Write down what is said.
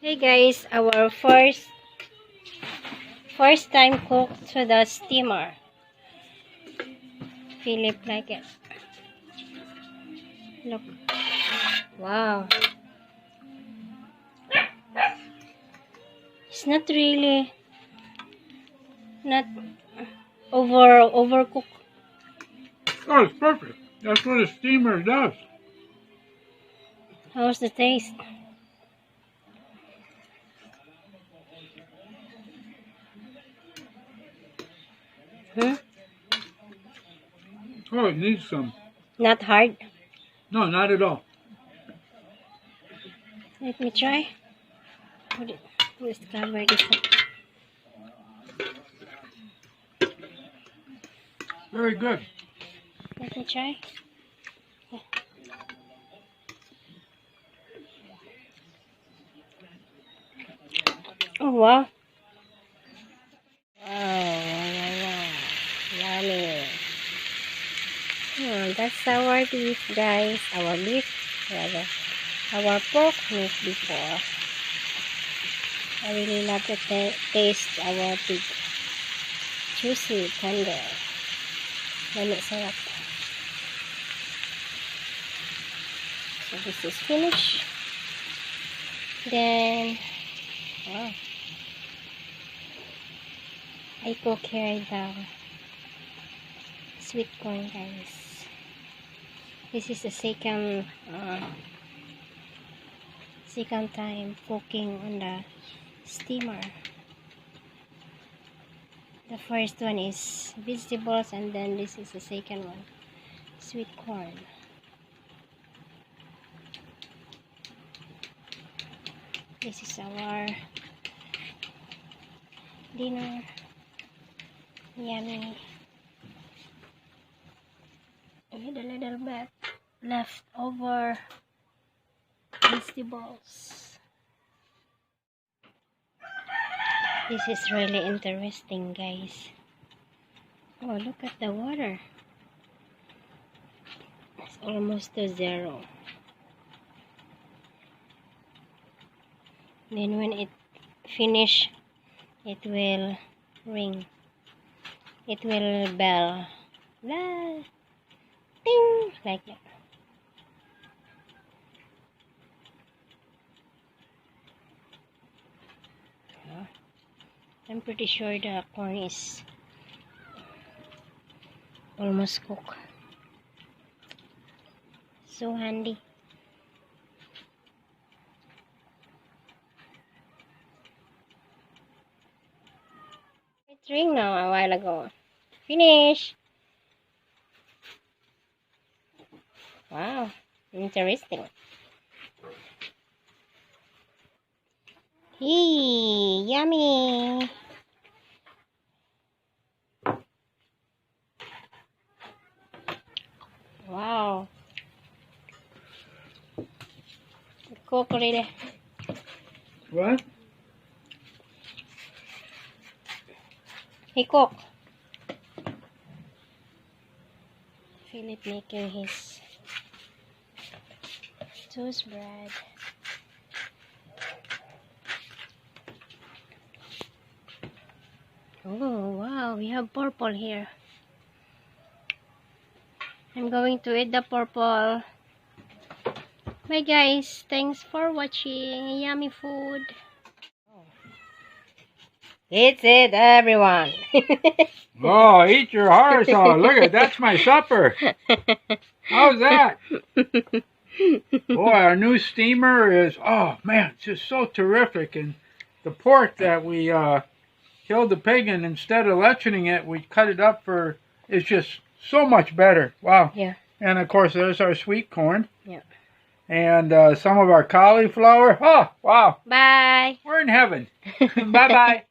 Hey guys, our first time cook to the steamer. Philip like it. Look. Wow. It's not really not overcooked. Oh, it's perfect. That's what a steamer does. How's the taste? Hmm? Oh, it needs some. Not hard. No, not at all. Let me try. Let's cover this up. Very good. Let me try. Yeah. Oh wow. Wow. Yummy. That's our beef, guys. Our beef, rather. Our pork meat before. I really love to taste our pig. Juicy, tender. Lamig sarap. So this is finished. Then, wow. I cook here the sweet corn, guys. This is the second time cooking on the steamer. The first one is vegetables, and then this is the second one, sweet corn. This is our dinner. Yummy. With a little bit left over vegetables. This is really interesting, guys. Oh, look at the water. It's almost to zero. Then when it finish, it will ring. It will bell. Blah. Ding! Like that. I'm pretty sure the corn is almost cooked. So handy. It ring now a while ago. Finish. Wow, interesting. Hey, yummy. Wow. Cook really. What? He cook. Philip making his toast bread. Oh wow, we have purple here. I'm going to eat the purple. Bye guys, thanks for watching. Yummy food. It's it, everyone. Oh, eat your heart out. Look at that's my supper. How's that? Boy, our new steamer is, oh man, it's just so terrific. And the pork that we killed the pig, and instead of lechening it, we cut it up for, it's just so much better. Wow. Yeah. And of course, there's our sweet corn. Yeah. And some of our cauliflower. Oh, wow. Bye. We're in heaven. Bye-bye.